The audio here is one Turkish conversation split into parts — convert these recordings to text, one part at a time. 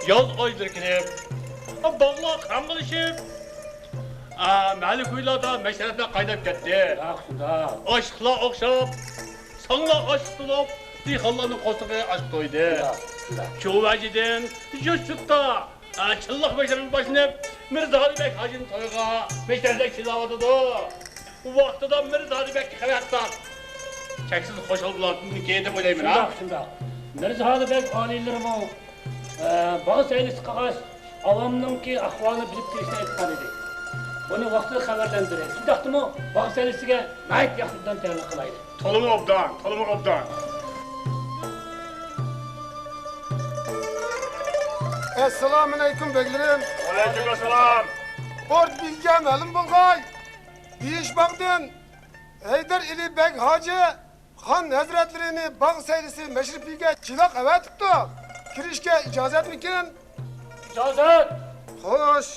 yaz ayları kirib, bağlar qamqilishib, mali kuylarda meşrefler qaynab ketdi. Aşıqlar oqshab, sanglar aşıq tulub, dehqonlarning qo'stig'i aşıq to'ydi. Shu vajidan Yusufda chilliq meşrefi boshlanib, Mirzo Alibek hojini to'yga meşrefda kelayotdi. Bu vaqtida Mirzo Alibek xabarlar. Cheksiz qo'shil bularniki deb o'ylayman. Shundoq. Mirzo Alibek oliylarimi bağ saylısı qag'ash avamningki ahvolini bilib kelishni aytgan edi. Buni vaqtida xabarlantirib, shundaqmi bağ saylısiga mayt yaxshidan tayyorlik qilaydi. Toluma obdan. Assalomu alaykum beklerim. Aleyküm assalam. Bort bilge ma'lum bo'lg'ay. Deyishmoqdan Haydar Ali Bek Hoji Xon Hazratlarini bog' sayrisi mashrifiga chiloq avatibdi. Kirishga ijozatmikin? İcazet! Xo'sh.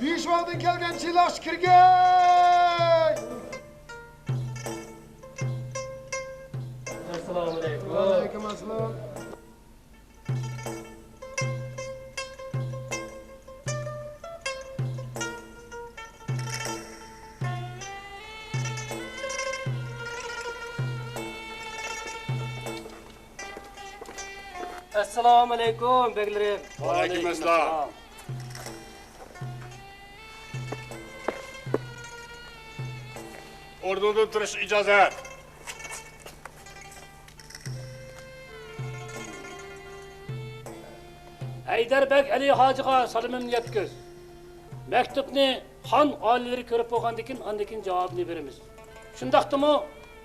Deyishmoqdan kelgan chiloq kirgay. Assalomu alaykum. Aleyküm assalam. Assalomu alaykum beklerim. Aleyküm assalam. O'rnidan turish ijozat. Haydarbek Ali hojiga salomimni yetkaz. Maktubni xon oliylari ko'rib bo'lgandan keyin ondan javobini beramiz. Shundaqdimi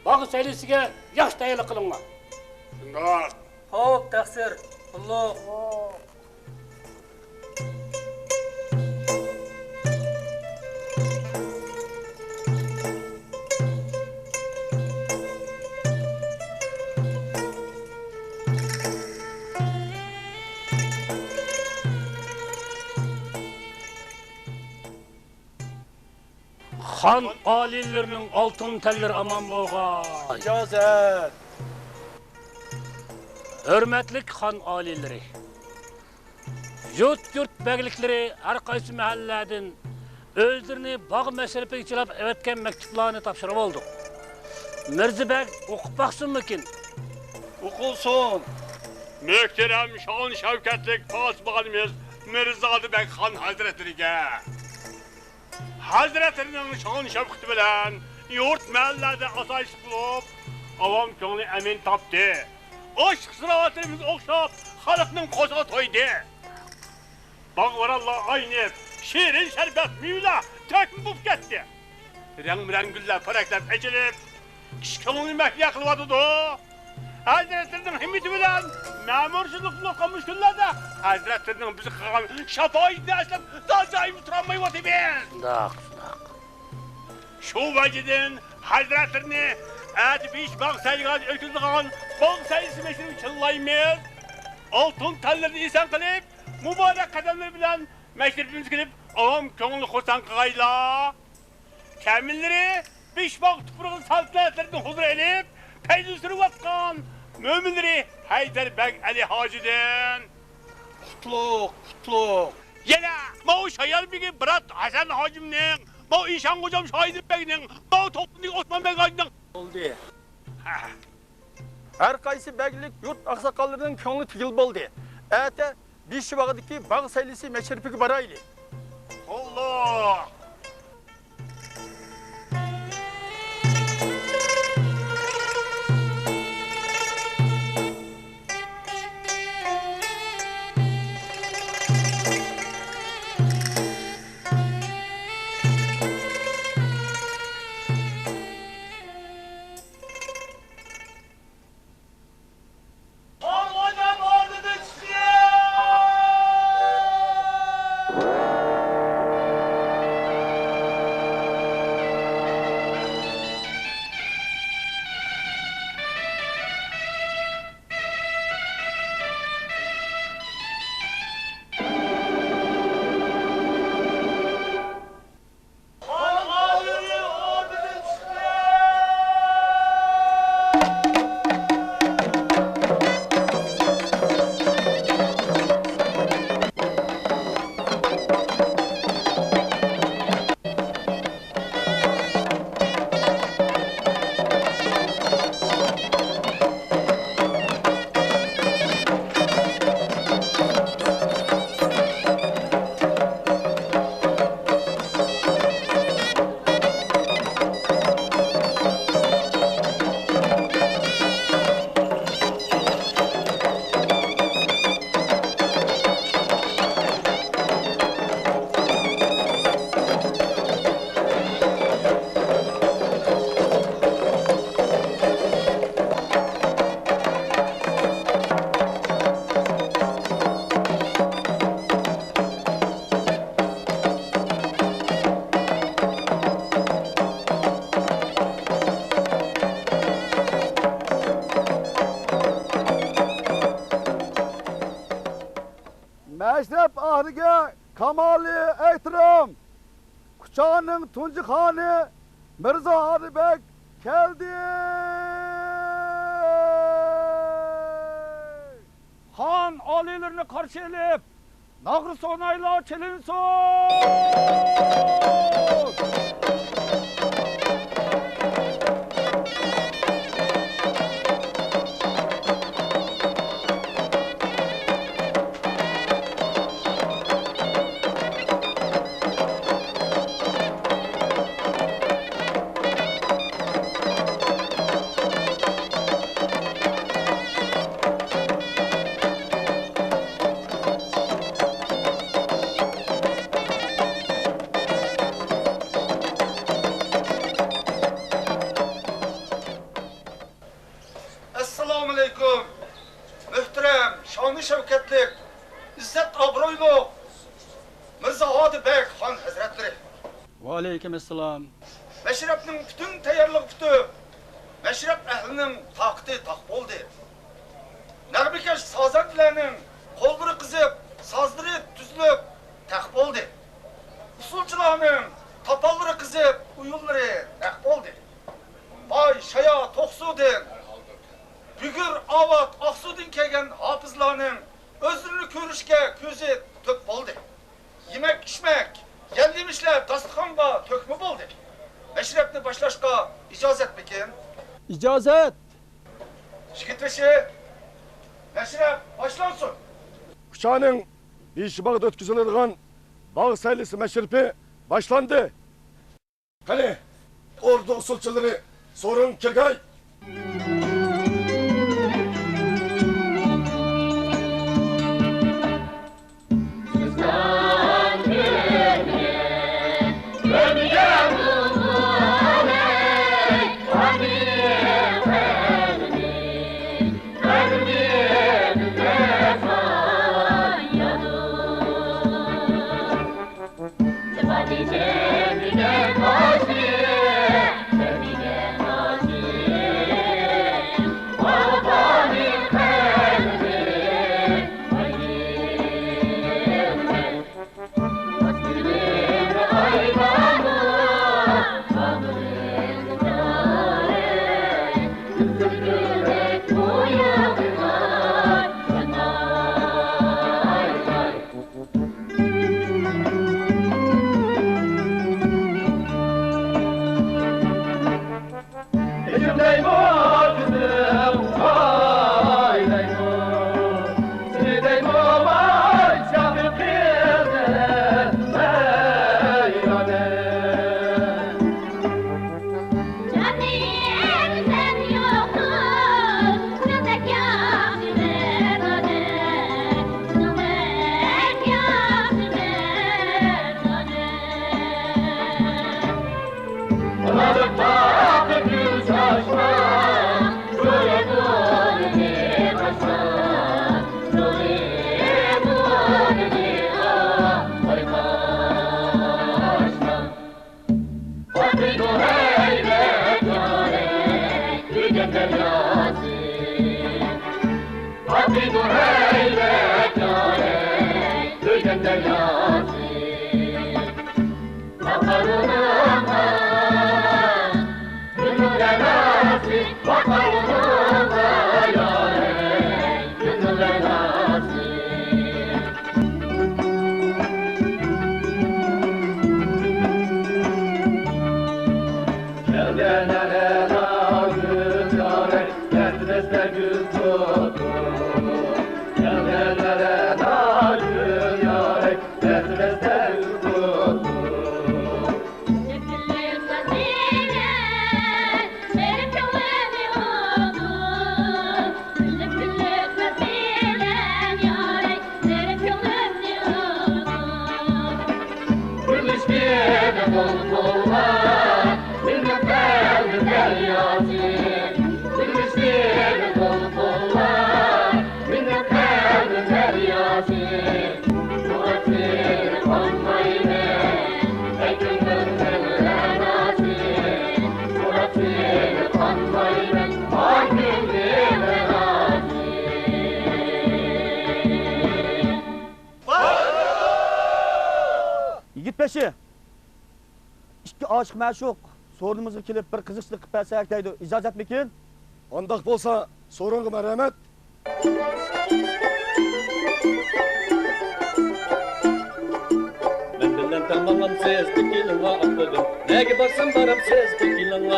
bog' saylisiga yaxshi tayyorlik qilinglar. Shundoq. Xo'p, taqsir. Alloh. Xon oliylarining oltin tallari aman bo'lgan. İcazet. Hürmetlik xon oliylari. Yurt beglikleri har qaysi mahalladan o'zlarini bog' masrafiga chilab avatgan maktublarni topshirib oldik. Mirzibek o'qib baqsinmikin? O'qilsin. Muhtaram shon shavkatlik posbonimiz Mirzo Alibek Xon Hazratlariga Hazratlarining shon shavkati bilan yurt mahallada asoyish qilib, avom ko'ngli amin topdi. Aşk sıravatımız okşap, halkının koza toydu. Bağvarallah aynı, şiirin şerbet müyla, tökmü buf gitti. Renk güller paraklar ecilip, kişkılını mehliye kılvadıdı. Hazretlerinin himmeti bilen, memurculukla kalmış günlerde, Hazretlerinin bizi kılan şafayı açlık, dağcayımı travmayı vatı ben. Şundaq. Şu vacidin Hazretlerini beş bağ sayıgan ötüldüğün bağ sayısı meşhur çıllayımız. Altın tellerini insan kılıp, mübarek kademleri bilen meşrifimiz kılıp, avam köngülü kursan kıyla. Kamilleri beş bağ tuprağın saltanatlarını huzur edip, peydüsünü vatkan müminleri Haydarbek Ali Hacı'den. Kutluk. Yine Mao Şayar Bey'in Bırat Hasan Hacım'ın, Mao İşan Hocam Şahidin Bey'in, Mao Toplu'nun Osman Bey Hacı'nın. Oldu. Her qaysi beglik yurt aksakallarının köngli tigil boldu. Ete bir şivağıdaki bağ saylisi meşrifiga baraylı. Allah! meşrep ahliga kamali ehtiram. Kuchağının tuncu hanı Mirza Hadi Bek geldi. Han alilerini karşı elip, nağrı sonayla çelinsin. Assalomu alaykum. Muhtaram, shoni shavkatlik, izzat obro'yli Mirza Hadi Bek Xon Hazratlari. Ve aleykümselam. Meşrepning bütün tayyorligi puti. Meşrep ahlining taqati taq bo'ldi. Nag'bikash sozandlarning qo'lbiri qizib, sozlari tuzilib taq bo'ldi. Usulchilarning topallari qizib, uyullari taq bo'ldi. Boy shaya to'qsudin Bügür avat Aqsu'dan kelgan hafızlarning özünü ko'rishga ko'zi to'k bo'ldi. Yemek içmek, yemişler dasturxonga to'kma bo'ldi. Meşrepni boshlashga ijozat bekin. İcazet. Yigitbashi, meşrep boshlansın. Kuchağının beşi bağda ötküzülürgen bağ saylisi meşrepi başlandı. Hani ordu usulçuları sorun kirgay. peşi. İki aşık məşuq sorunumuzu kilip bir kızışlık kıpəlsək deydi. İcazət mikin? Andaq bolsa sorunğa merhamet. Ben bilen tamamım siz dikilin aklım. Nege barsam baram siz dikilin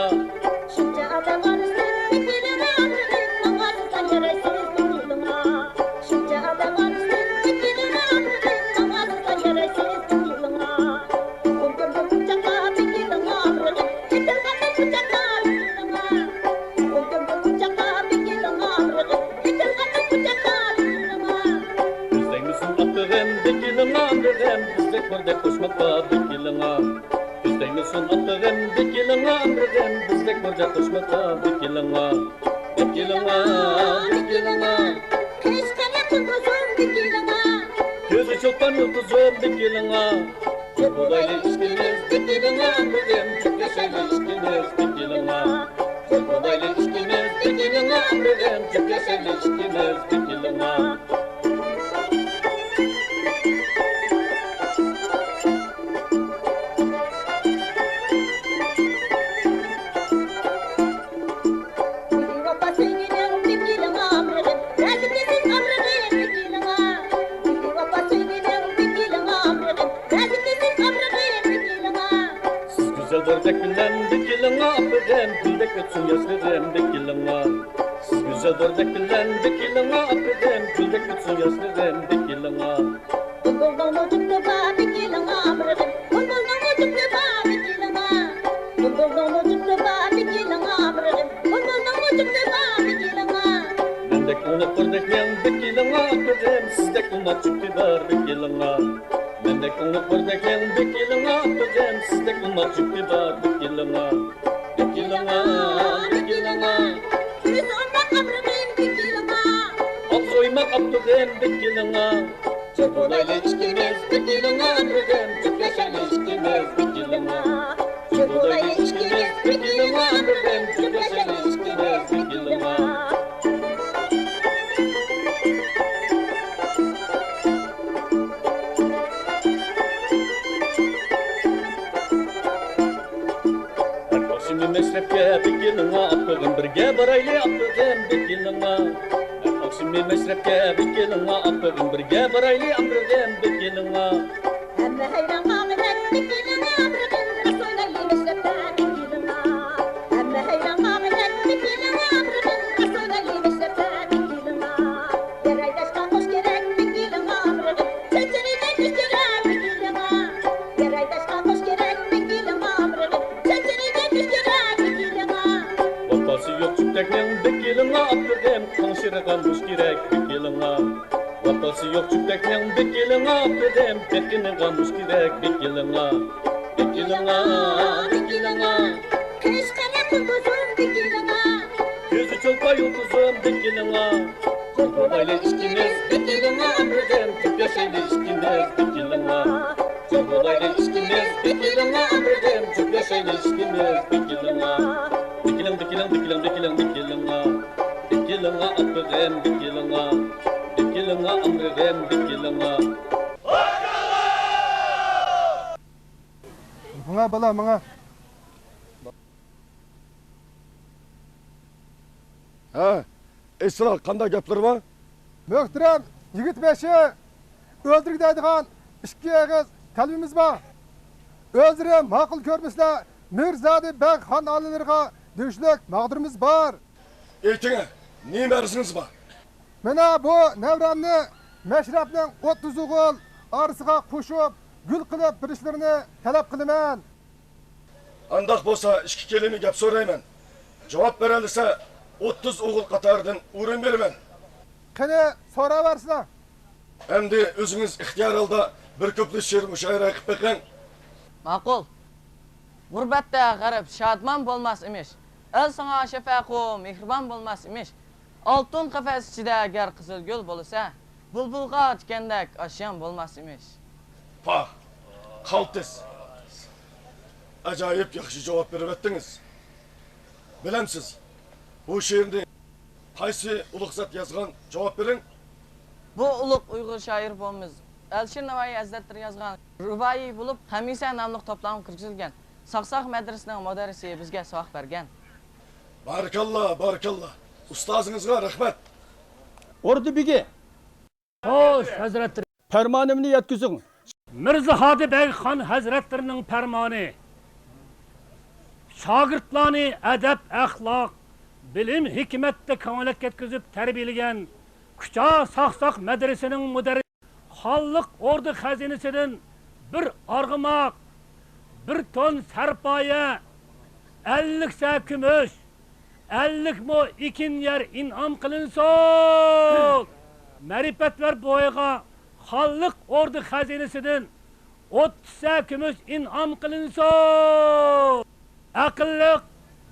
Şunca adam arasın dikilin ağrıdın. Namazdan yarasız dikilin Şunca adam arasın dikilin ağrıdın. Namazdan yarasız dikilin Kundurdu kucakla dikilin ağrıdın. Yetilmedi kucakla dikilin Kundurdu kucakla dikilin ağrıdın. Yetilmedi kucakla dikilin Üzdeymişsin attığım dikilin ağrıdım. Bizdek burada koşmakta dikilin Üzdeymişsin attığım dikilin ağrıdım. Bizdek burada koşmakta dikilin Dikilin dikilin Kışkana kunduzum dikilin Gözü çoktan yıldızım dikilin Çok bulaylı ilişkiniz dikilin ağrıdım. Çok yaşaylı ilişkiniz dikilin Çok bulaylı ilişkiniz dikilin ağrıdım. Çok yaşaylı ilişkiniz dikilin Biri vapa söylenen dikilin ağrıdım. Razikesin ağrıdım dikilin Biri vapa söylenen dikilin ağrıdım. Razikesin ağrıdım dikilin Siz güzel ördek bilen dikilin ağrıdım. Güldek ötsün yaşlarım dikilin Siz güzel ördek bilen dikilin ağrıdım. Güldek ötsün yaşlarım dikilin Bulbuldan ucuktu ba dikilin ağrıdım. Bulbuldan ucuktu ba dikilin Bulbuldan ucuktu ba dikilin ağrıdım. Bulbuldan ucuktu ba dikilin Mendek onu ördekleyen dikilin ağrıdım. Sizdek olmak çok kibar dikilin Mendek onu ördekleyen dikilin ağrıdım. Sizdek olmak çok kibar dikilin Dikilin dikilin Yüz ondan ağrıdım dikilin Ağız oymak attığım dikilin Çok olaylı ilişkimiz dikilin ağrıdım. Çok yaşaylı ilişkimiz dikilin Çok olaylı ilişkimiz dikilin ağrıdım. Çok yaşaylı ilişkimiz dikilin Şimdi meşrepke dikilin attığım. Birge baraylı attığım dikilin Şimdi meşrepke dikilin attığım. Birge baraylı attığım dikilin Hem hayran ağrıdım dikilin ağrıdım. Resulayı meşrepte dikilin Hem hayran ağrıdım dikilin ağrıdım. Resulayı meşrepte dikilin Yaraydaşkan hoş gerek dikilin ağrıdım. Çeçeniden düş gerek dikilin Yaraydaşkan hoş gerek dikilin ağrıdım. Çeçeniden düş gerek dikilin Vapası yok çükteklen dikilin attığım. Kanşırıgan duş gerek dikilin Vapası yok çükteklen dikilin attığım. Tekini kalmış gerek dikilin Dikilin dikilin Kışkana kunduzum dikilin Yüzü çok bayıldızım dikilin Çok olaylı ilişkiniz dikilin ağrıdım. Çok yaşaylı ilişkiniz dikilin Çok olaylı ilişkiniz dikilin ağrıdım. Çok yaşaylı ilişkiniz dikilin Dikilin dikilin dikilin dikilin dikilin Dikilin attığım dikilin Dikilin ağrıdım dikilin Bana bala bana. Ha, Esra kanda gaplar var? Möhtürem yigit beşi öldürük deydigan iki ağız kalbimiz var. Özürüm makul körmüsler Mirzade Bek Han alilerine düşlük mağdurumuz var. Eytine, ne mersiniz var? Mena bu nevranni meşrepnin 30 oğul arasıga koşup gül kılıp birişlerini talep kılıman. Andaq bolsa iki kelime gap sorayman. Cevap berelise 30 oğul katardan uğrun bermen. Kene sonra varsına. Endi özünüz ihtiyar alda bir köplü şiir müşahara qilib beqing. Ma'qul. G'urbatda g'arib shodmon bo'lmas emish. El sana shafaqo mehribon bo'lmas emish. Oltin qafas ichida agar qizil gul bo'lsa, bulbulga ochgandek oshyon bo'lmas emish. Pah, qaltis. Acayip yaxshi javob berib o'tdingiz. Bilamsiz, bu she'rni qaysi ulug' zot yozgan? Javob bering. Bu ulug' Uyg'ur shoir bo'lmiz. Əlşir Navoiy Hazretleri yazgan Rubai bulup Hamise namlıq toplam kirgizilgan. Saqsaq medresinin müderrisi bizge savaq bergen. Barakallah, barakallah. Ustazınızga rahmet. Ordu bigi, Hoş Hazretleri. fermanımını yetkizin. Mirza Hadi Bey Han Hazretlerinin fermanı. Şagirtlarını edep, ahlak, bilim, hikmette kamalet yetkizip terbiyeleyen Küçük Saqsaq medresinin müderrisi Hallık ordu hazinesinden bir argımak, bir ton serpaye, 50 sa kümüş, 50 mo ikin yer inam kılınsın. Marifetler boyga Hallık ordu hazinesinden 30 sa kümüş inam kılınsın. Akıllık,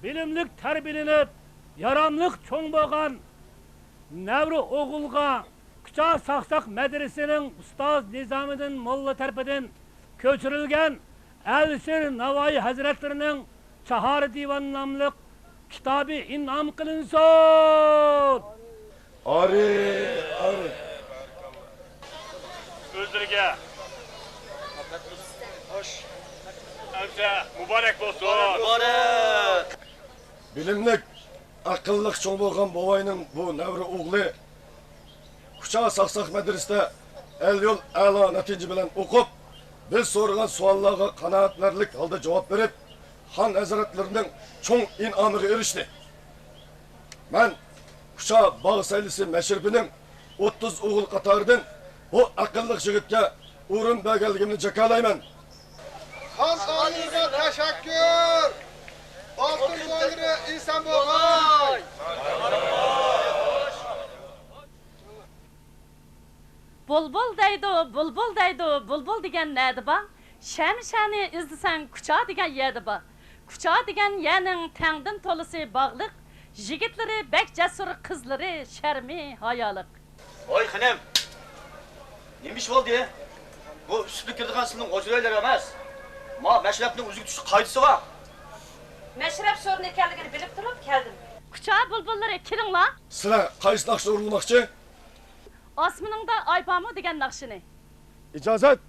bilimlik terbiyelenip, yaramlık çoğun boğan Nevri oğulga Küçük Saqsaq medresinin Ustaz Nizamiddin Molla terpeden köçürülgen Əlşir Navoiy Hazretlerinin Çahar Divan namlıq kitabı inam kılınsın. Ari. Özlerge. Hoş. Emse mübarek olsun. Bilimlik, akıllık çoğun bolgan bobayның bu nevri oğlu Küçük Saqsaq medresede el yol ala netice bilen okup biz sorulan suallarga kanaatlerlik halda cevap verip Han Hazretlerinin çoğun inamıga erişti. Ben Küçük Bağ Saylisi meşribinin 30 oğul katarından bu akıllık jigitke urun bergenligimni jakalayman. Han ağanıza teşekkür. Altın boyları İhsan Boğay. Bulbul deydi, bulbul degen neydi ba? Şemşeni izlesen Küçük degen yerdi ba? Küçük degen yerinin tengdin tolusu bağlık, jigitleri bek cesur kızları şermi hayalık. Oy xinem. Neymiş oldu ya? Bu üstüne kirdiğin sının oturayları emez. Ma meşrepinin uzun düşü kaydısı var. Meşrep sorun ekerliğini bilip durup geldim. Küçük bulbulları kirin la? Sıra kayıs nakşı urulmakçı. Osmanında aypamı degen nakşını. İcazet.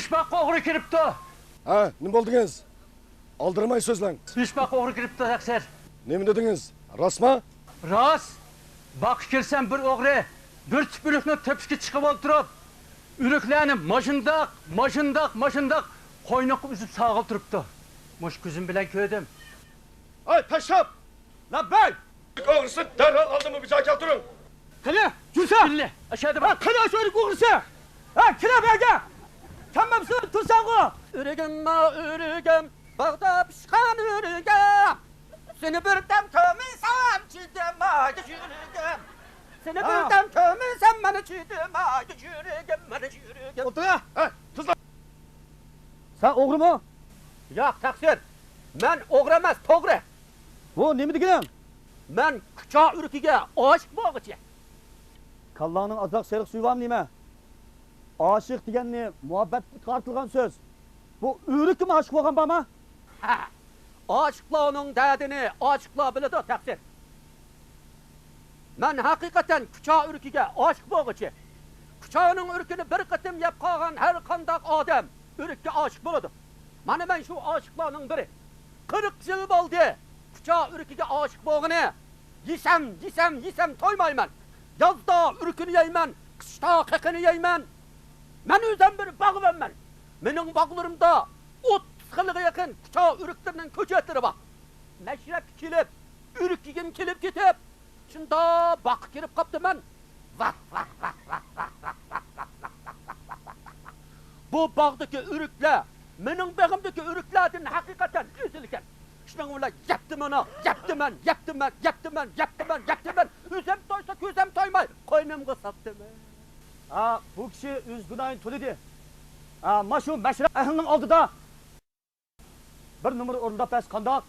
Beshbaq o'g'ri kiribdi. Ha, nima bo'ldingiz? Aldırmay sözlen. Beshbaq o'g'ri kiribdi, taqsir. Nima dedingiz? Rostmi? Rost. Baq kirsam bir o'g'ri bir tüpülükni tepishga chiqib o'tirib, ürüklarni mashindoq qo'ynoqqa uzib sog'ib turibdi. Mush ko'zim bilan ko'rdim. Ay peşap! Lan bey! O'g'risi derhal aldımı bize keltirin. Qani, yursa. Billa, aşağıda bak. Qani o'sha o'g'risi. Ha, kira berga. Tamamsın tursangu. Ürügüm, bağda pişkan ürügüm. Seni bir dem kömüysem çiğdim aydı yürügüm. Seni bir dem kömüysem beni çiğdim aydı yürügüm. Oldu ya. Ha, tuzla. Sen oğru mu? Yok taksir. Ben oğru emas, toğru. Bu ne mi diginim? Ben küçük ürküge aşık bağıcı. Kallanın azak serik suyu var mı nime? Aşık digenini muhabbet kartılgan söz. Bu ürük mü aşık olgan bana? Ha, aşıkla onun derdini aşıkla biledi taksir. Ben hakikaten küçük ürküge aşık bağıcı. Küçüğünün ürkünü bir kıtım yap kalan her kandak adam ürküge aşık buladı. Bana ben şu aşıklarının biri. 40 yıl oldu. Küçük ürküge aşık bağını. Yesem toymayman. Yazda ürkünü yeymen, kışta kekini yeymen. Ben özüm bir bağım ben. Benim bağlarımda 30 yılga yakın küçük ürüklerinin köçetleri var. Meşrep kilip, ürkügüm kilip gitip. Şunda bak girip kaptım ben. Bu bağdaki ürükler, benim bağımdaki ürüklerden hakikaten üzülürken. Şunun öyle yaptım onu, yaptım ben. Üzem toysa közem toymay, koynumga sattım. Ha, bu kişi üzgünayın tulidi. Ha, maşu meşrep ehlinin aldıda. Bir numara orunda pes kandak.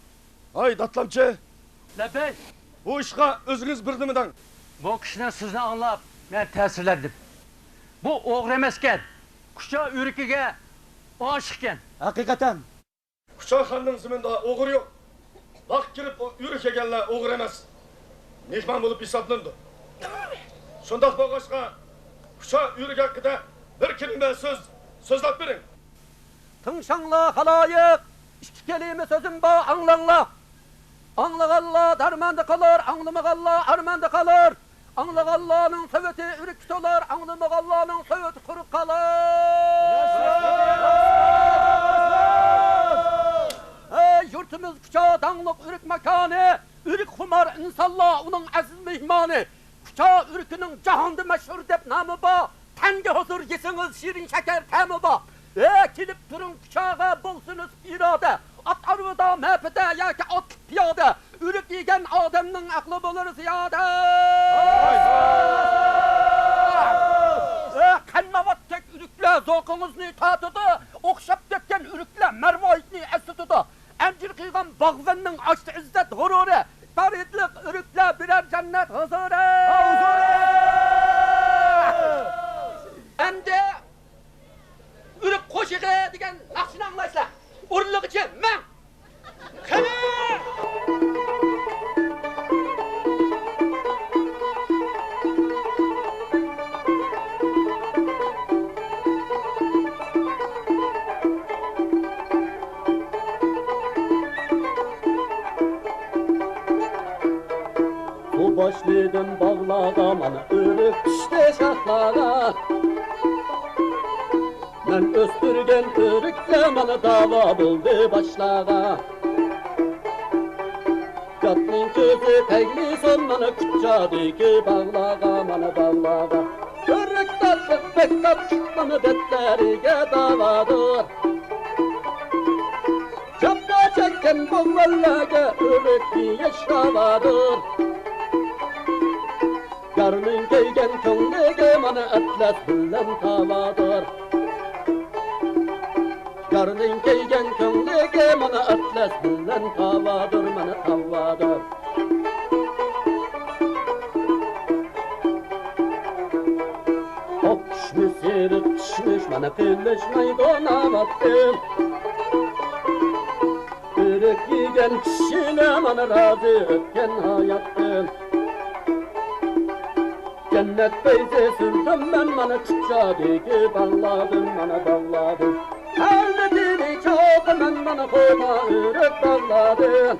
Ay datlamçı. Lebey, Bu işe özünüz birdimidan. bu kişinin sözünü anlap ben tesirlendim. Bu o'g'ri emasken, küçük ürküge aşıkken. Hakikaten. Kuşak hanının ziminde oğur yok. Bak girip o yürük egenler oğur emez. Mihman bulup hesaplandı. Şundak bağışka kuşak yürük hakkında bir kelime sözlap verin. Tınşanla halayık, iki kelime sözüm bağ anlanla. Anlağalla darmanda kalır, anlamağalla armanda kalır. Anlağalla'nın söveti ürük tutar, anlamağalla'nın söveti kuruk kalır. Yurtumuz küçük dağlık ürük mekanı, ürük humar insanla onun aziz mihmanı. Küçük ürkünün cahanda meşhur dep namı ba, tenge huzur yesiniz şirin şeker temı ba. Kilip durun küçüğe bulsunuz irade, at arvada mehpede ya ki at piyade. Ürük yiyen adamın aklı bulur ziyade. Kanmavat tek ürükle zokunuzni tatıdı, okşap dökken ürükle mervaitni esitudu. Emcir kıygan bağvanın açtı izzet hururi, faridlik ürükle birer cennet huzuri. Hem de ürük koşuğu degen nakşını anlaysla. Urluk için men. Kene! Bu başlıdan bağlağa bana ürük işte şahlağa. Ben östürgen ürükle bana dava buldu başlağa. Katlın közü pegli son bana küçadiki bağlağa bana bağlağa. Ürük tatlık bektap bana detlerige davadır. Çapka çekken bu vallaga ürük diye şavadır. Karnın keygen könlege bana atlas bilen tavadır. Karnın keygen könlege bana atlas bilen tavadır, bana tavadır. Okşmuş sırıtışmış bana kılıçmayı donamattım. Ürük yiyen kişiyle bana razı ötken hayattım. Cennet beyzi sürdüm ben bana kucağdaki bağladım bana bağladım. Elbetini çok ben bana koyma ürek bağladım.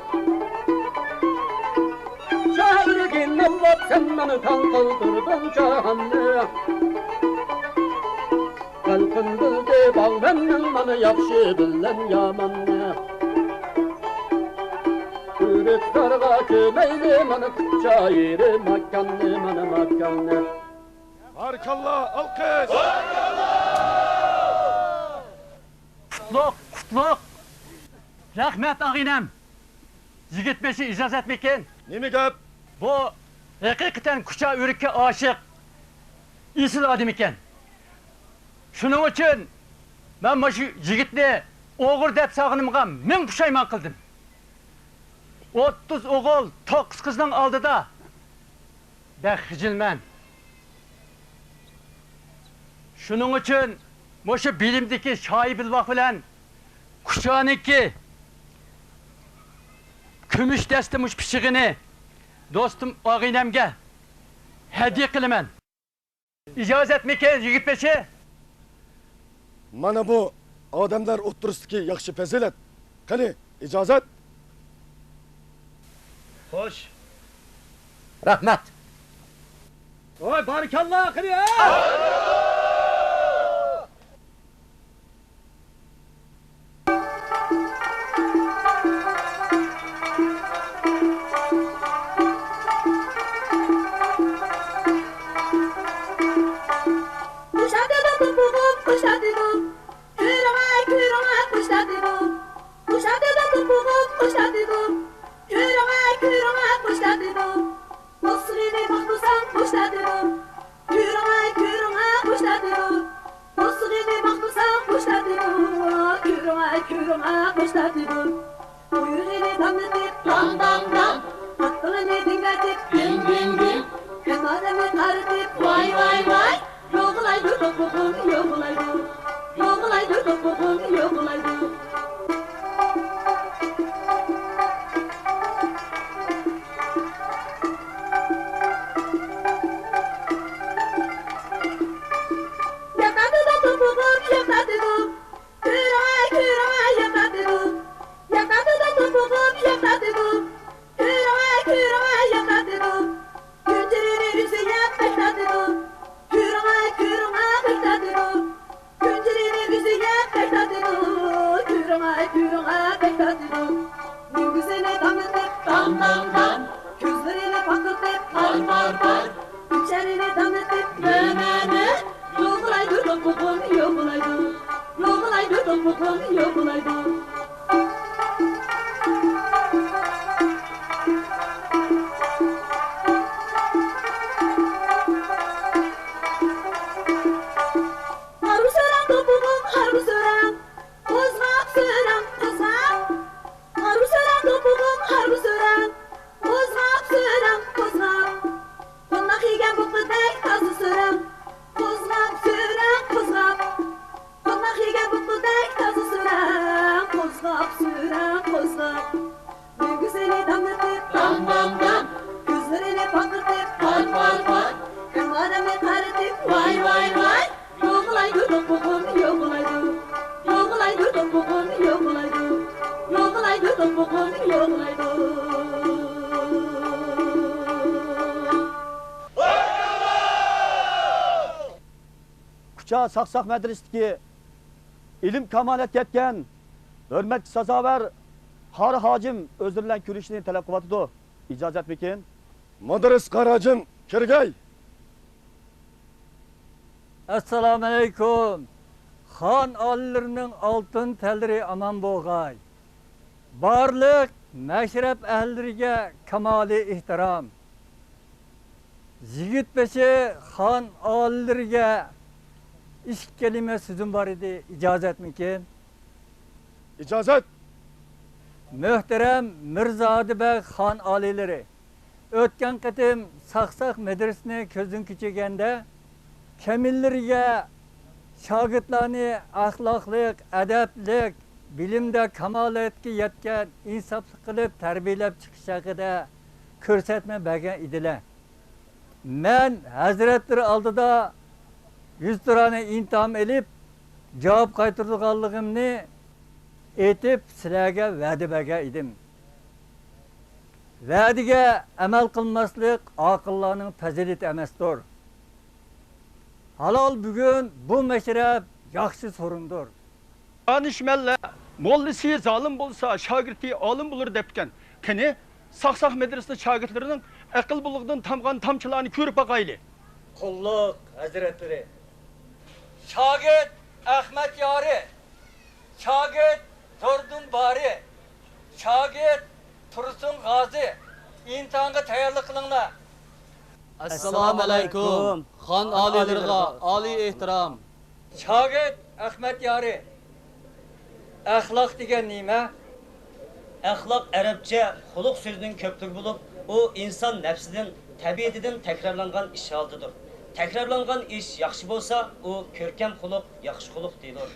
Şehirgin Allah sen beni tan kıldırdın cahanne. Kalkın bildi bağ benim bana yakşı bilen yamanne. Ürek sarga kömeyli bana kucağıyri makanne bana makanne. Barakallah, alkış. Kutluk, kutluk. Rahmet ağinem. Yigit beşi icazet mekin. Nemi gap? Bu hakikaten Kuşa Ürük'e aşık isil adam iken. Şunun için ben şu yigitni oğul dep sağınımga min puşayman kıldım. 30 oğul 9 kızның aldıda bek hicilmen. Şunun için şu bilimdeki şahi bilbak bilen Kuşa'nınki kümüş destimuş pişiğini dostum ağinemge hediye kılımen. İcazet mekin yigit beşi. Mana bu odamlar o'ttirishdagi yaxshi fazilat. Qani, ijozat. Hoş. Rahmet. Oy barakallah qili. Kuşa Saksak Medresideki ilim kamalet yetken hürmet sazaver Har Hacim özürlen kürüşünü talep kıvatıdı. İcazet mekin. Madris qarajim, kirgay. Assalamu alaikum. Xan alilerining altın telleri aman boğay. Barlık meşrep ehleriga kamali ihtiram. Yigit beşi xan alileriga iş kelime sözüm var idi. İcazet mikin? İcazet. Muhterem Mirzadi Bey xan alileri. Ötken qitim Saksak medresini közün kichiganda kamillariga shogirdlarni axloqlik, adablik, bilimda kamolatga yetgan insofli qilib tarbiyalab chiqish haqida ko'rsatma bergan edilar. Men Hazretleri aldıda 100 lirani intam elip cevap qaytırdıganlığımni etip sizlarga va'da bergan edim. Va'daga amal qilmaslik aqillarning fazilati emasdir. Halol bugun bu mashrab yaxshi sorundur. Danışmella mollisi zalim bolsa şagirti alim bulur depken. Kini saqsaq medresinde şagirtlerinin akıl buluğundan tamgan tamçılarını körüp bakaylı. Qulluq Hazretleri. Şagird Ahmet Yari, şagird Zordun Bari, şagird Tursun Gazi, imtihanga tayyorlik qilinglar. Assalomu alaykum. Xon oliylarga oliy ehtirom. Şagird Ahmet Yari, axloq degan nima? Əxlaq ərəbcə xuluq sözünün köplüğü bulub, o insan nəfsinin, təbiətidən təkrarlanğan iş halıdır. Təkrarlanğan iş yaxşı bolsa, o körkəm xuluq, yaxşı xuluq deyilir.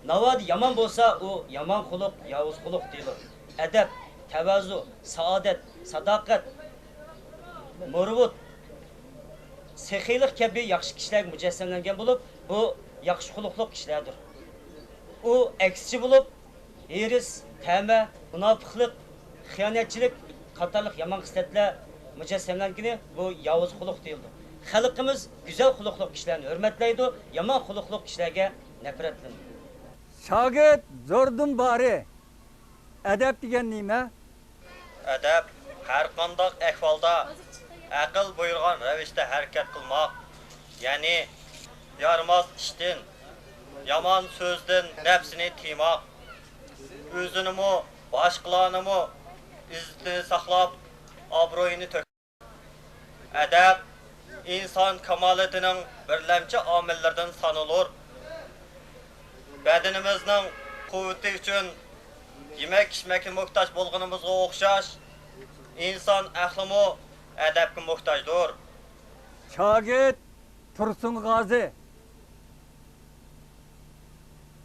Navad yaman bolsa, o yaman xuluq, yavuz xuluq deyilir. Ədəb, təvazu, saadət, sadaqət, murvut, sexilik kəbi yaxşı kişilər mücəssəmlənən bulub, bu yaxşı xuluqluq kişilərdir. O əksici bulub, hiris, təmə, münafıqlıq, xiyanətçilik, qatarlıq yaman xisletlər mücəssəmləngini bu yavuz xuluq deyildi. Xalqımız güzel xuluqluq kişilərini hörmətləydi, yaman xuluqluq kişilərə nəfrətlənir. Şagird Zordun Bari, ədəb degan nima? Ədəb hər qandaq əhvalda aql buyurğan rəvişdə hərəkət qılmaq, yəni yaramaz işdən, yaman sözdən nəfsini tiymaq, özünü mü, başqalarını mı izzətini saxlab, obroyunu tök. Ədəb insan kamalatının birləmçi amillərdən sanılır. Bədənimizin qüvvəti üçün yemək-içməkə möhtac bolğanımızğa oxşaş, insan əxlimi ədəbə möhtacdır. Şagird Tursun Gazi,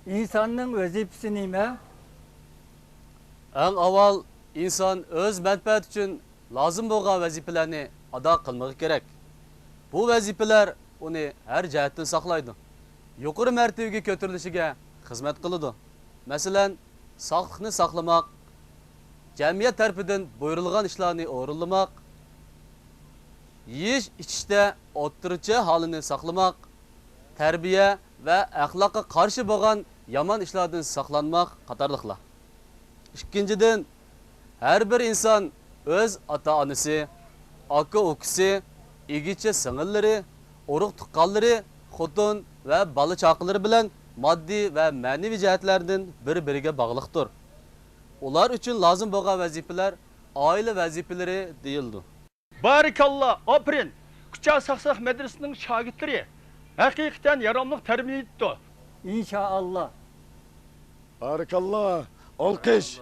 insanın vazifesi nima? Eng avval inson o'z manfaati uchun lozim bo'lgan vazifalarni ado qilmoqi kerak. Bu vazifalar uni har jihatdan saqlaydi. Yuqori martabaga ko'tarilishiga xizmat qiladi. Masalan, sog'liqni saqlamoq, jamiyat tarafidan buyurilgan ishlarni o'rinlamoq, yeyish ichishda o'ttircha holini saqlamoq, tarbiya va axloqqa qarshi bo'lgan yomon ishlardan saqlanmoq qatorliqlar. İkinciden, her bir insan öz ata-onasi, aka-ukisi, egichi singillari, urug' tuqqanlari, xotin va bola chaqalari bilan moddiy va ma'naviy jihatlardan bir-biriga bog'liqdir. Ular uchun lozim bo'lgan vazifalar oila vazifalari deyildi. Barikallah, aferin. Kucha saqsaq medresinin şagirdleri haqiqatan yaramlıq tərbiyə etdi. İnşallah. Barikallah. Olqish.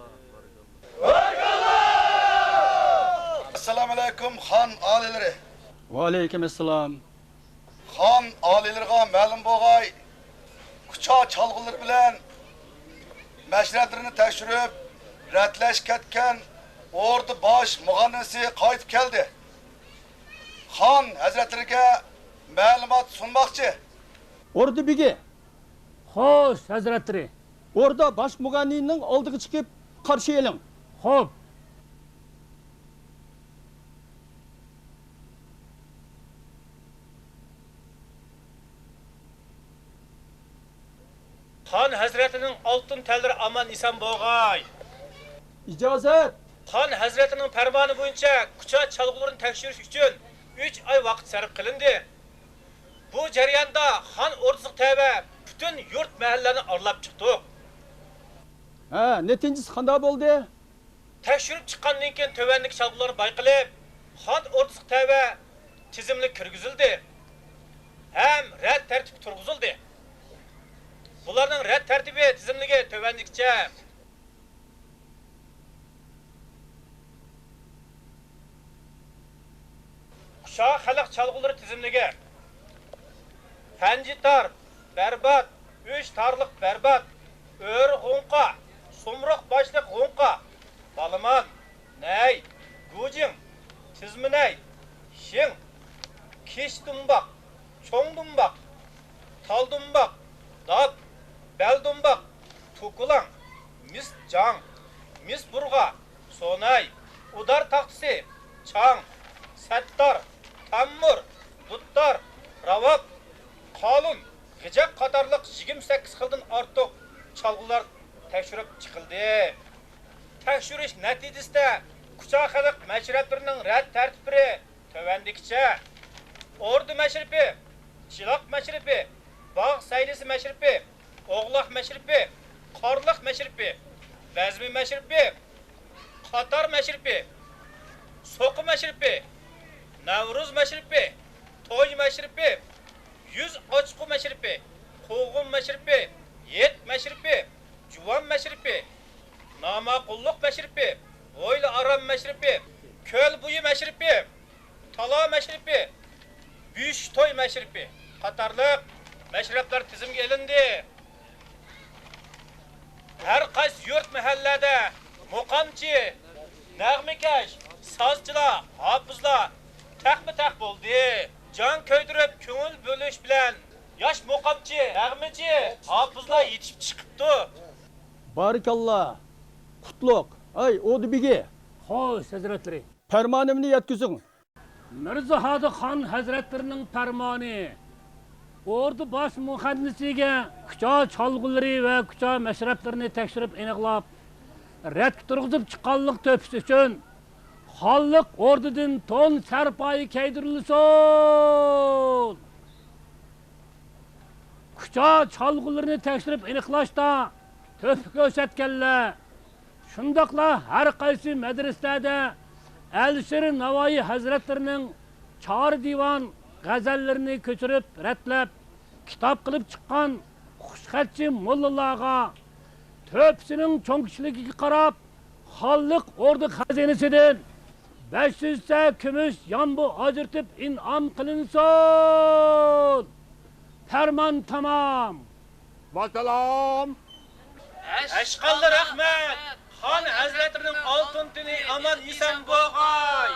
Assalamu alaykum xon olilari. Va alaykum assalom. Xon olilariga ma'lum bo'lg'ay, kucha chalg'ular bilan mashratlarini tekshirib, ratlash ketgan ordu bosh mug'annisi qaytib keldi. Xon hazratlariga ma'lumot sunmoqchi. Ordu bigi. Xo'sh, hazratleri. Orada baş muganninin oldiga chiqib qarshi eling. Xo'p. Xon hazratining oltin tallari aman eson bo'lg'ay. İcazet. Xon hazratining farmoni bo'yicha kucha chalg'ularini tekshirish uchun 3 oy vaqt sarf qilindi. Bu jarayonda xon o'rtasiga tava butun yurt mahallalarni orlab chiqdik. Ha, neticesi qanday bo'ldi? Tekshirib chiqqandan keyin tövandagi chalg'ular bayqilib, xon o'rtasiga tava tizimli kirgizildi. Ham rad tartib turg'izildi. Bularning rad tartibi tizimligi tövandikcha. Qushaq xalq chalg'ulari tizimligi. Panjitar, berbat, 3 tarliq berbat, ör g'unqa, sumruq boshliq g'unqa, balaman, nay, gujing, tizminay, shing, kiş dumbak, çoğun dumbak, tal dumbak, dap, bel dumbak, tukulan, mis can, mis burga, sonay, udar taksi, çang, settar, tammur, duttar, ravap, qalun, gıcak qatarlıq 28 xildan ortiq çalgılar tekşürüp çıkıldı. Tekşürüş neticesinde Kucha xalq məşrəflərinin rədd tərtibi tövəndikcə Ordu məşrifi, Çilaq məşrifi, Bağ Saylisi məşrifi, Oğlaq məşrifi, Qarlıq məşrifi, Bəzmi məşrifi, Qatar məşrifi, Soqu məşrifi, Navruz məşrifi, Toy məşrifi, Yüz Açqu məşrifi, Qoğun məşrifi, Yet məşrifi, Juvan məşrifi, Namaqulluq məşrifi, Oylu Aram məşrifi, Köl buyu məşrifi, Tala məşrifi, Büyüş toy məşrifi, qatarlıq məşrəflər tizimə elindi. Hər qaysı yurt məhəllədə muqamçı, nəğmikaş, sazçılar, hafızlar təxmi-təx boldu. Can köydürüp köngül bölüş bilen yaş muqamçı, nəğmici, hafızlar yetişip çıkıptı. Barikallah. Qutluk. Ay, Odu Bigi. Xo'sh, hazratlar. Fermanımni yetkizing. Mirza Hadi Xon hazratlarining farmoni Ordu bosh muhandisiga kucha chalg'ulari va kucha mashrablarini tekshirib aniqlab, rad turg'izib chiqqanlik topisi uchun xonlik ordudan ton sarpoyi kaydirilsin. Kucha chalg'ularini tekshirib aniqlashda to'p ko'rsatganlar, shundoqla har qaysi madrasada Alisher Navoiy hazratlarining Chor divan g'azallarini ko'chirib, ratlab, kitob qilib chiqqan xushxatchi mollalarga to'pisining cho'ngishligiga qarab, xonlik ordu xazinasidan 500 ta kumush yombu ajirtib in'om qilinsin. Farmon tamom. Vasalam. Ashqallar rahmat. Xon hazratlarining oltin tuni aman isan bo'lg'ay.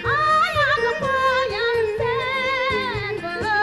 Ayağım koyan sen var.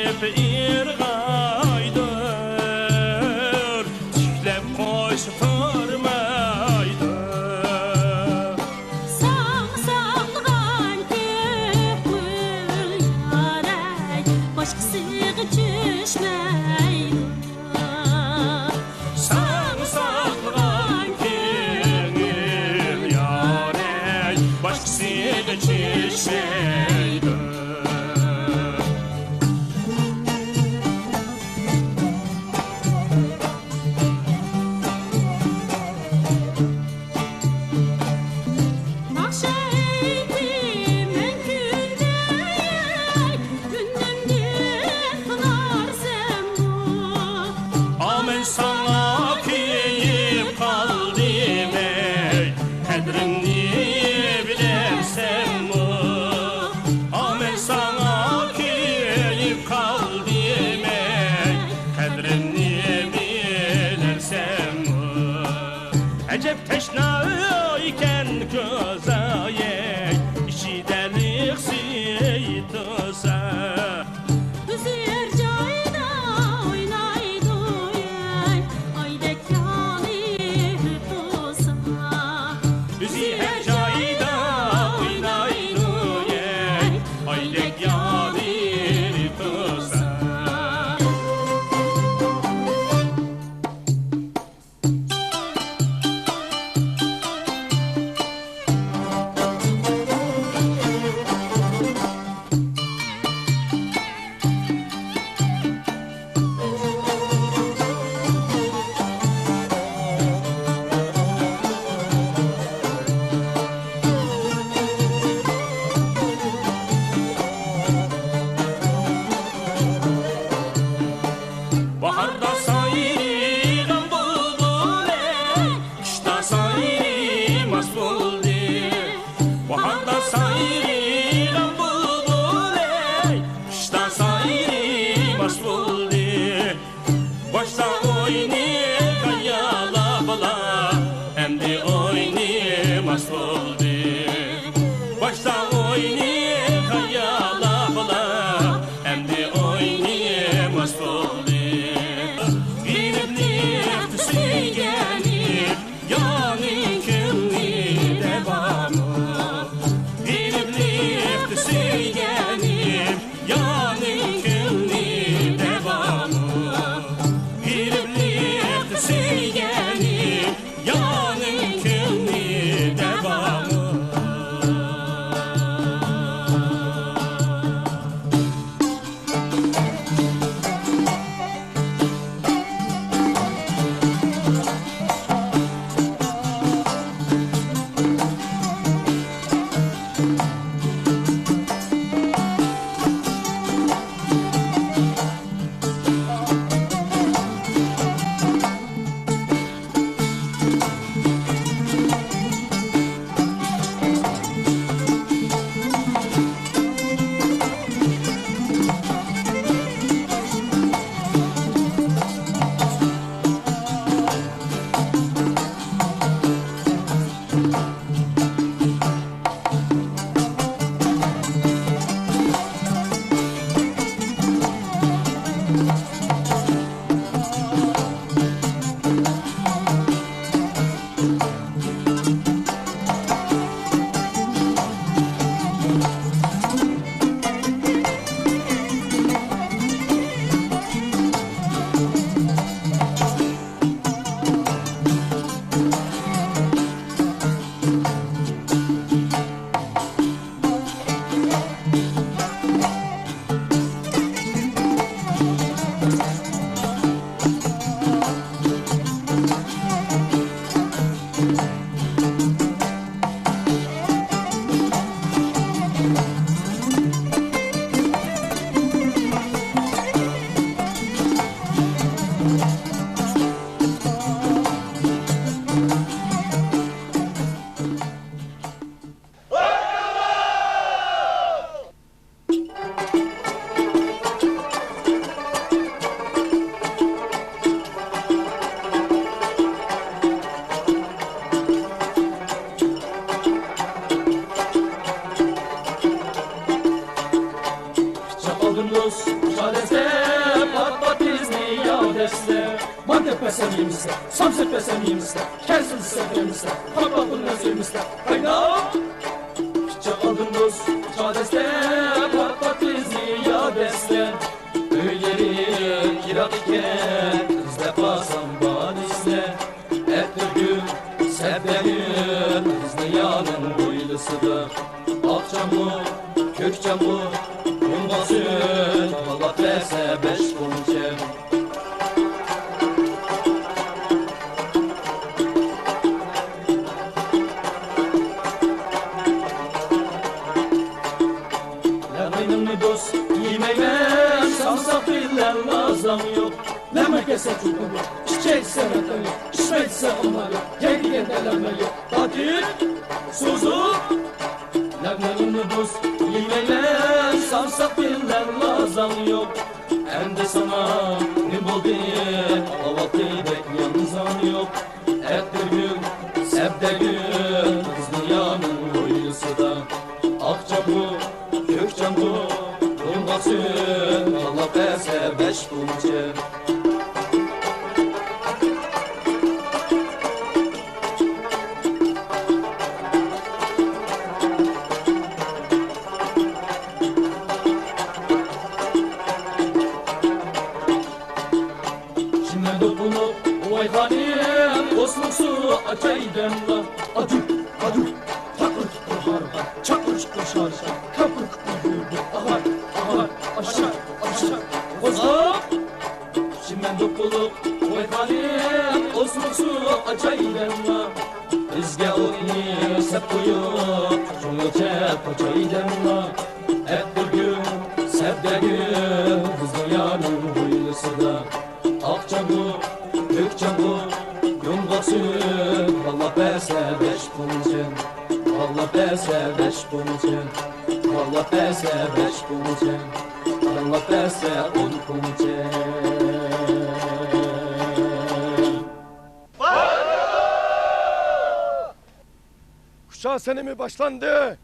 gelip irgaydır Çiklep koş fırmaydır Sağ-sağlıgan köpül yarey Başkası geçişmeydi Sağ-sağlıgan köpül yarey Başkası geçişmeydi Amen sana kıyıp kaldım ey Kadrini bilersen mi? Amen sana kıyıp kaldım ey Kadrini bilersen mi? Acep teşna iken gözeye İşi delik sıytısa Üzür cayda oynaydı ey Aydek yâli hütusa Bizi her cayda oynaydı ey Aydek yalir tusa Baharda sayılan bulbul ey Kışta sayılmaz buldu Baharda sayılan bulbul ey Kışta sayılmaz buldu Başta oynayıp kayala bala Hem de oynamaz buldu Başta oynayıp kayala bala Hem de oynamaz buldu Yani külli devamı Bir Mantep besem yemişler, samsak besem yemişler, kensin sevmemişler, kapakını sevmişler. Hayda! Küçük aldım dost, çadeste, pat pat bizi ya besle. Öylerin kirak iken, izle basam badisle. Ettir gün, sebbenin, izle yanın boylusudur. Akçamı, kökçamı, bulmasın, Allah verse 5 konuşem. Lamayınımı dost yemeymen, samsak biller lazım yok. Lama keser çukur yok, çiçek sevetem yok, şişmek sakınlar yok, kendi kendilerine yok. Tatil, suzu, lamayınımı dost yemeymen, samsak biller lazım yok. Hem de sana ne buldu, alavatı bek yanızan yok. Ettir gün, sebde gün, kız dünyanın boylusu da. Akça bu, kökçam bu, bulmasın, Allah verse 5 bulacak. Şimdi dokunup, o ayhanım, kosmosu açaydım la. Acı, acı, takır harba, çakır şarja, kapır yürüdü, ahar, ahar, aşağı, aşağı, kozlap. Şimdi dokunup, o ayhanım, kosmosu açaydım la. Bizge oyunu sep koyup, çoğu çep açaydım la. Ettir gün, sebde gün, kız dünyanın huylusu da. Akça bu, kökçe bu, yumgasın, Allah verse 5 bulacak. Allah verse 5 bulacak. Allah verse 5 bulacak. Allah verse 10 bulacak. Kuşağı senemi başlandı.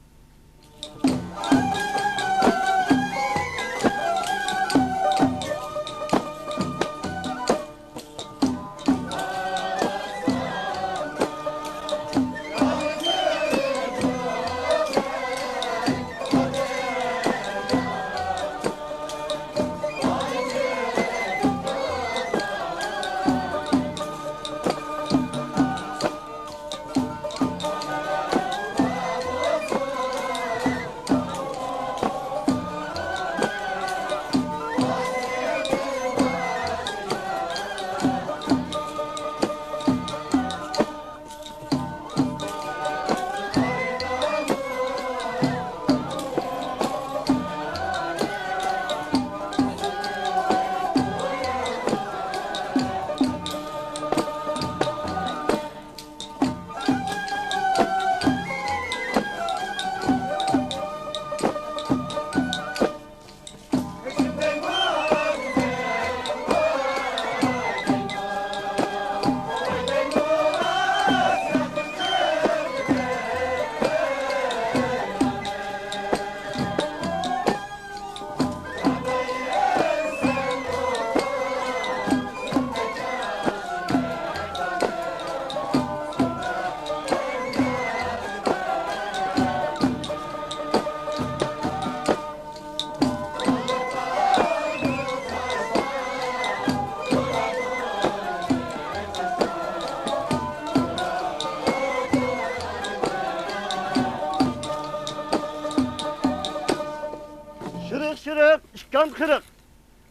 Şırık, işkan kırık.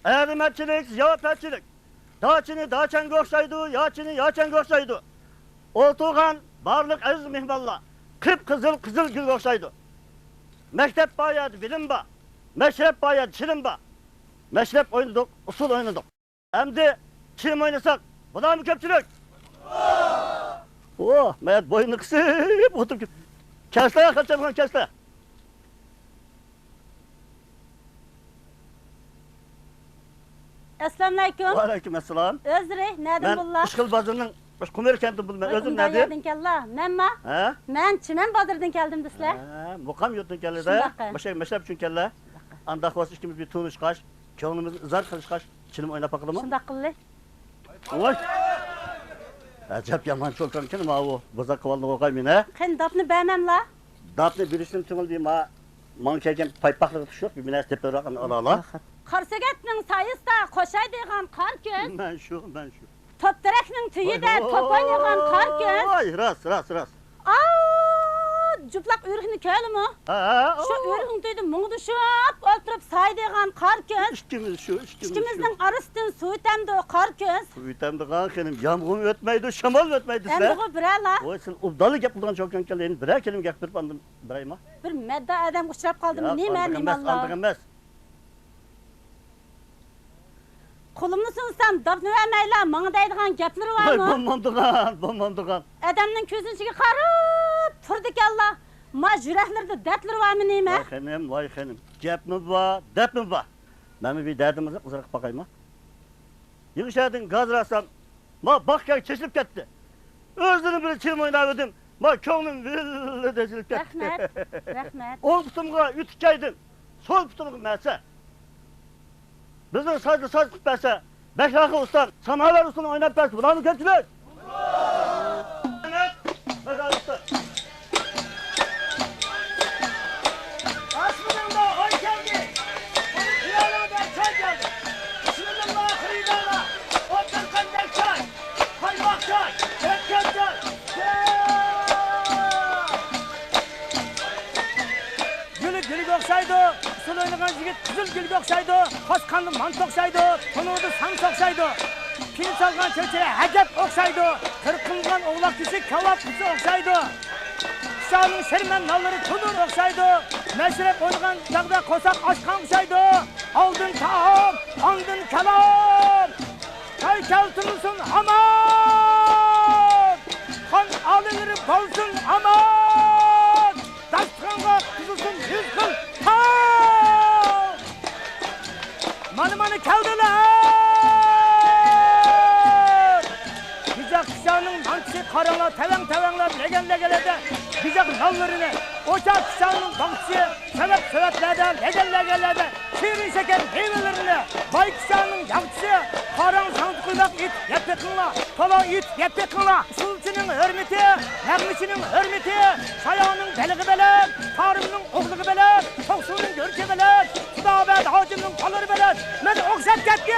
Eğrimetçilik, ziyafetçilik. Dağçını dağçen göksaydı, yağçını yağçen göksaydı. Oltuğan barlık aziz mihmalla. Kıpkızıl kızıl gül göksaydı. Mektep bayat bilim ba. Meşrep bayat çilim ba. Meşrep oynadık, usul oynadık. Hem de çilim oynasak, bu da mı köpçülük? Oh, meyat boynu kısıp oturup. Kesle ya, kaçacağım kesle. Assalamu alaykum. Wa alaykum assalam. Özre, nedim bulla? Ben Işkıl Bazır'ın Kumer kenti bulman. Özüm nerede? nerede? Geldin kella. Menma? Ha? Men Çimen Bazır'dan geldim desler. Ha, mukam yurtun kelle de. Şundaqa. Başa meşrep için kelle. Andak was ikimiz bir tunuş kaç. Könlümüz zar kılış kaç. Çilim oynap bakalım mı? Şunda kıllı. Oy. Acep yaman çok kankin ma o. Boza kıvalını kokay mine. Ken dapını beğenmem la. Dapni birişim tümül diyeyim ha. Man kelgen paypaklığı tuşuyor. Bir mine tepe rakın ala. Karsagetning sayısta koşay degan kar göz. Ben şu. Topterekning tüyü de top oynayan kar göz. Ay ras. Juplak ürgünü köylü mü? Ha. Şu ürgün tüydü muğdu şup oturup say degan kar göz. İşkimizden arıstın su itemdi o kar göz. Su itemdi kankinim. Yağmur ötmeydi, şamal ötmeydi. Emdi bire la. Oy sen ubdalı gep buradan çok kankilerin. Birer kelim gep bir bandım. Birayma. Bir medde adam kuşrap kaldı mı? Neyim Allah. Andık emez. Kulumlu sunsam dapını vermeyle bana deydiğen gepleri var mı? Bombamdıgan. Adamın közün içine karıp turdik Allah. Ma yüreklerde dertleri var mı neyime? Vay xenim. Gep mi var, dep mi var? Ben bir derdimizi kızarak bakayım ha. Yığışadın gaz rasam. Ma bak ya çeşilip gitti. Özünü bir çilim oynadım. Ma köğnüm villi dezilip gitti. Rahmet. Ol putumga ütükeydin. Sol putumga mese. Bizim sadece saz tutmasa, Beşrakı ustan, samaver ustan oynap versin. Buranı kötüler. Evet, Beşrakı usta. Asmının da hoş geldi. Kıyalama ben çay geldi. Bismillahirrahmanirrahim. Otun kandel çay, kaymak çay, etken çay. Gülü göksaydı. Usul oynayan yigit kızıl gülge oksaydı, koz kanlı mantı oksaydı, tonuğudu sans oksaydı, pil salgan çöçere hacep oksaydı, kırkılgan oğlak kişi kavak kızı oksaydı, kuşağının sermen nalları tunur oksaydı, meşrep oynayan dağda kosak aşkan oksaydı, aldın tahım, andın kelam, çay keltürüsün aman, kan alınırı bolsun aman, daştıkanğa kızılsın 100 kıl, Manı keldiler. Bizak kuşağının mantısı karanlar, tevenler, legelerde bizak nallarını, ocak kuşağının mantısı sebep-sebeplerden, legelerde şirin şeker meyvelerini, bay kuşağının yankısı, karan sandıklık it, yepekınla, tola it, yepekınla, usulçının hürmeti, nağmışının hürmeti, sayağının beligi beler, tarımının oğluğu beler, toksuğunun görke beler, Dağbet hacımın kalır beler, ben oksat gitti.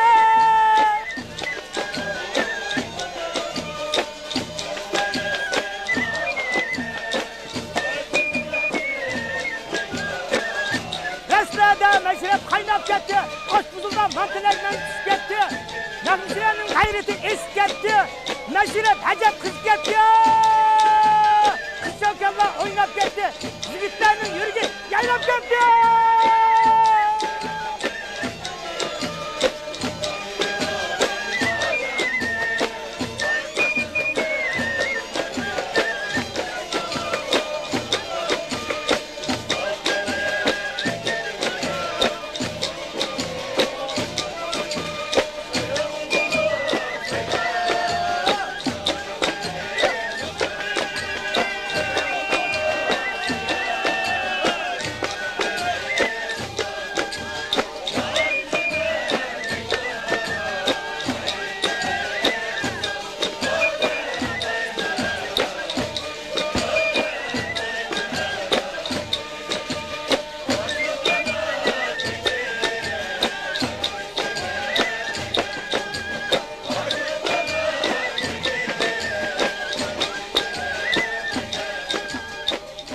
Resmede meşrep kaynap gitti, aç buzulda mantılarla gitti. Nakşirenin gayreti iş gitti, meşrep hacep kız gitti. Kız çökenler oynap gitti, zibitlerinin yürügü yaylap gitti.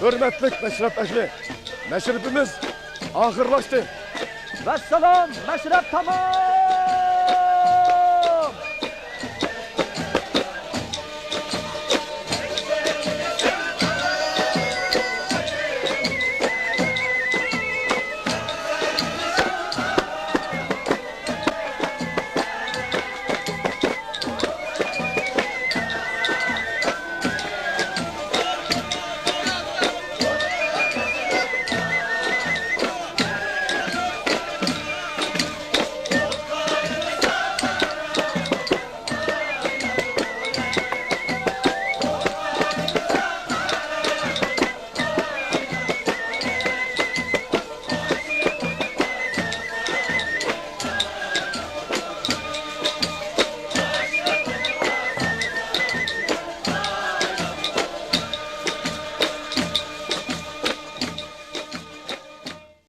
Hürmetlik meşrep ehli. Meşrepimiz ahırlaştı. Vesselam meşrep tamam.